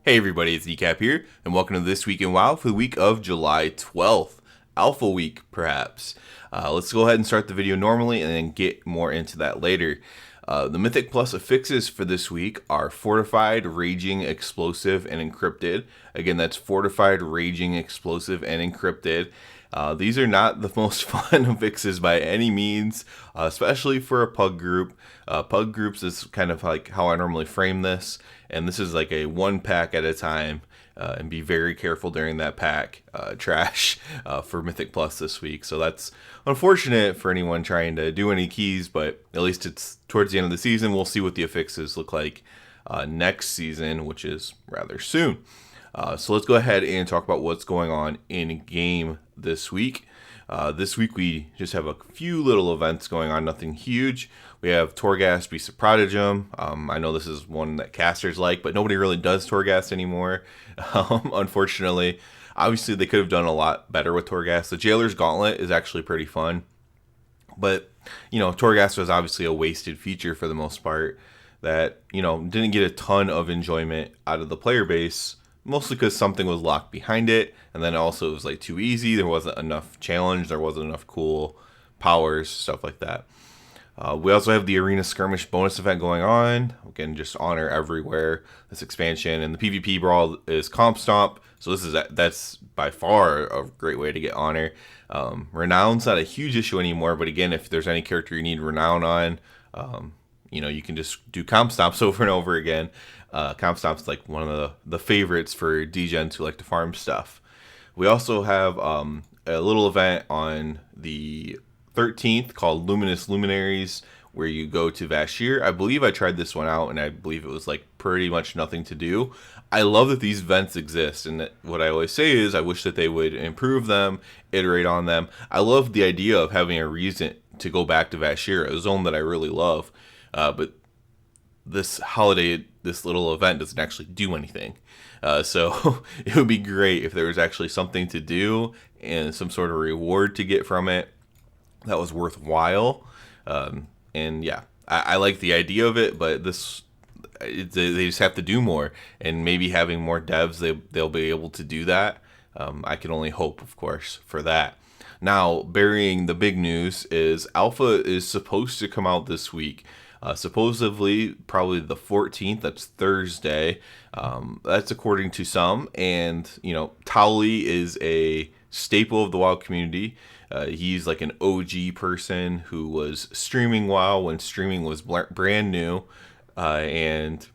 Hey everybody, it's Decap here, and welcome to This Week in WoW for the week of July 12th. Alpha Week, perhaps. Let's go ahead and start the video normally and then get more into that later. The Mythic Plus affixes for this week are Fortified, Raging, Explosive, and Encrypted. Again, that's Fortified, Raging, Explosive, and Encrypted. These are not the most fun affixes by any means, especially for a pug group. Pug groups is kind of like how I normally frame this, and this is like a one pack at a time, and be very careful during that pack trash for Mythic Plus this week. So that's unfortunate for anyone trying to do any keys, but at least it's towards the end of the season. We'll see what the affixes look like next season, which is rather soon. So let's go ahead and talk about what's going on in game this week. This week we just have a few little events going on, nothing huge. We have Torghast Beast of Prodigum. I know this is one that casters like, but nobody really does Torghast anymore, unfortunately. Obviously, they could have done a lot better with Torghast. The Jailer's Gauntlet is actually pretty fun, but, Torghast was obviously a wasted feature for the most part that, didn't get a ton of enjoyment out of the player base, mostly because something was locked behind it, and then also it was like too easy. There wasn't enough challenge, there wasn't enough cool powers, stuff like that. We also have the Arena Skirmish bonus event going on. Again, just honor everywhere, this expansion. And the PvP Brawl is Comp Stomp, so that's by far a great way to get honor. Renown's not a huge issue anymore, but again, if there's any character you need Renown on, you can just do Comp Stomps over and over again. Comp Stomp's like one of the favorites for degens who like to farm stuff. We also have a little event on the 13th called Luminous Luminaries, where you go to Vashir. I believe I tried this one out, and I believe it was like pretty much nothing to do. I love that these events exist, and what I always say is I wish that they would improve them, iterate on them. I love the idea of having a reason to go back to Vashir, a zone that I really love, but this holiday, this little event doesn't actually do anything. So it would be great if there was actually something to do and some sort of reward to get from it that was worthwhile. And yeah, I like the idea of it, but they just have to do more, and maybe having more devs, they'll be able to do that. I can only hope, of course, for that. Now, burying the big news is Alpha is supposed to come out this week. Supposedly, probably the 14th, that's Thursday. That's according to some. And, Towley is a staple of the WoW community. He's like an OG person who was streaming WoW when streaming was brand new. And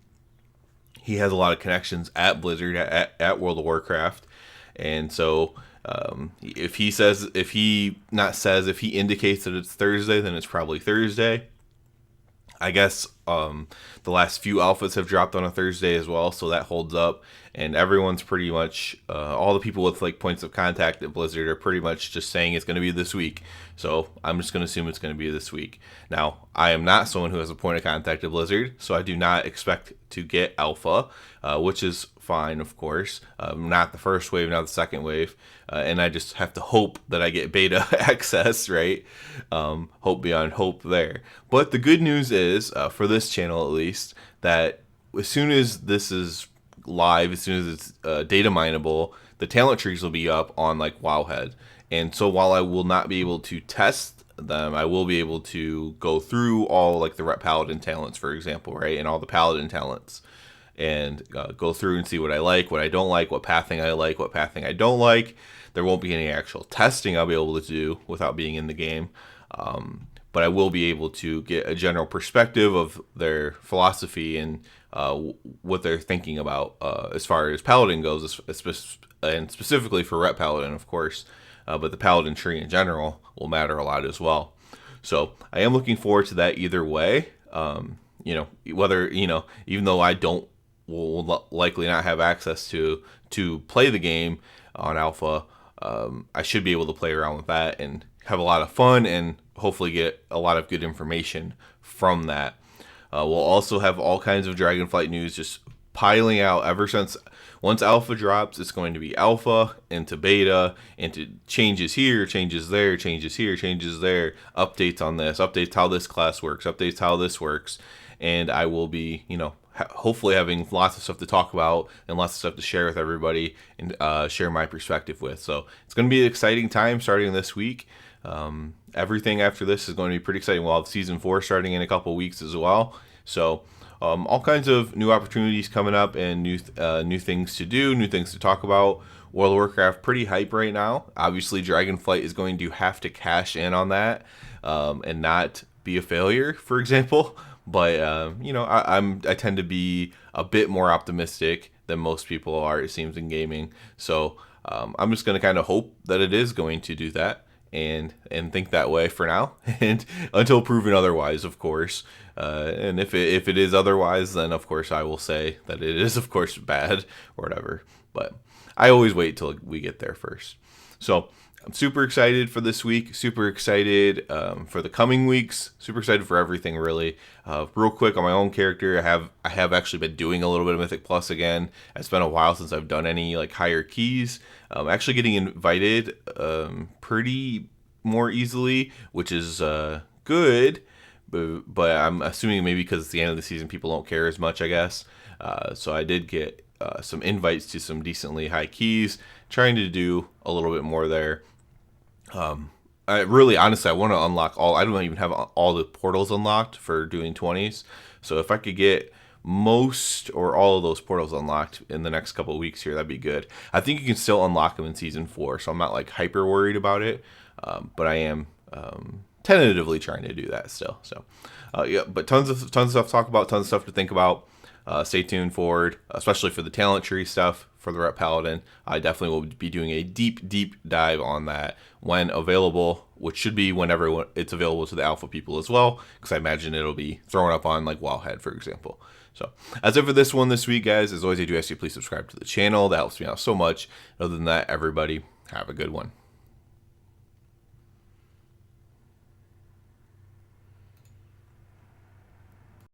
he has a lot of connections at Blizzard, at World of Warcraft. And so if he indicates that it's Thursday, then it's probably Thursday. I guess the last few alphas have dropped on a Thursday as well, so that holds up. And everyone's pretty much, all the people with like points of contact at Blizzard are pretty much just saying it's going to be this week. So I'm just going to assume it's going to be this week. Now, I am not someone who has a point of contact at Blizzard, so I do not expect to get alpha, which is fine, of course. Not the first wave, not the second wave. And I just have to hope that I get beta access, right? Hope beyond hope there. But the good news is, for this channel at least, that as soon as this is live, as soon as it's data mineable, the talent trees will be up on like Wowhead. And so while I will not be able to test them, I will be able to go through all like the Rep Paladin talents, for example, right? And all the Paladin talents. And go through and see what I like, what I don't like, what pathing I like, what pathing I don't like. There won't be any actual testing I'll be able to do without being in the game. But I will be able to get a general perspective of their philosophy and what they're thinking about as far as Paladin goes, and specifically for Rep Paladin, of course. But the Paladin tree in general will matter a lot as well. So I am looking forward to that either way. Whether, even though I will likely not have access to play the game on alpha, I should be able to play around with that and have a lot of fun and hopefully get a lot of good information from that. We'll also have all kinds of Dragonflight news just piling out ever since. Once alpha drops, it's going to be alpha into beta, into changes here, changes there, changes here, changes there, updates on this, updates how this class works, updates how this works, and I will be, hopefully having lots of stuff to talk about and lots of stuff to share with everybody and share my perspective with. So it's going to be an exciting time starting this week. Everything after this is going to be pretty exciting. We'll have season 4 starting in a couple weeks as well. So all kinds of new opportunities coming up and new things to do, new things to talk about. World of Warcraft pretty hype right now. Obviously, Dragonflight is going to have to cash in on that and not be a failure, for example. But I tend to be a bit more optimistic than most people are, it seems, in gaming. So I'm just going to kind of hope that it is going to do that and think that way for now, and until proven otherwise, of course. And if it is otherwise, then of course I will say that it is, of course, bad or whatever. But I always wait till we get there first. So I'm super excited for this week, super excited for the coming weeks, super excited for everything, really. Real quick on my own character, I have actually been doing a little bit of Mythic Plus again. It's been a while since I've done any like higher keys. Actually getting invited pretty more easily, which is good, but I'm assuming maybe because it's the end of the season, people don't care as much, I guess. So I did get some invites to some decently high keys, trying to do a little bit more there. I really, honestly, I want to unlock I don't even have all the portals unlocked for doing 20s. So if I could get most or all of those portals unlocked in the next couple of weeks here, that'd be good. I think you can still unlock them in season 4, so I'm not like hyper worried about it. But I am tentatively trying to do that still. So yeah, but tons of stuff to talk about, tons of stuff to think about. Stay tuned forward, especially for the talent tree stuff for the Rep Paladin. I definitely will be doing a deep dive on that when available, which should be whenever it's available to the alpha people as well, because I imagine it'll be thrown up on like Wowhead, for example. So that's it for this one this week, guys. As always, I do ask you to please subscribe to the channel. That helps me out so much. Other than that, everybody, have a good one.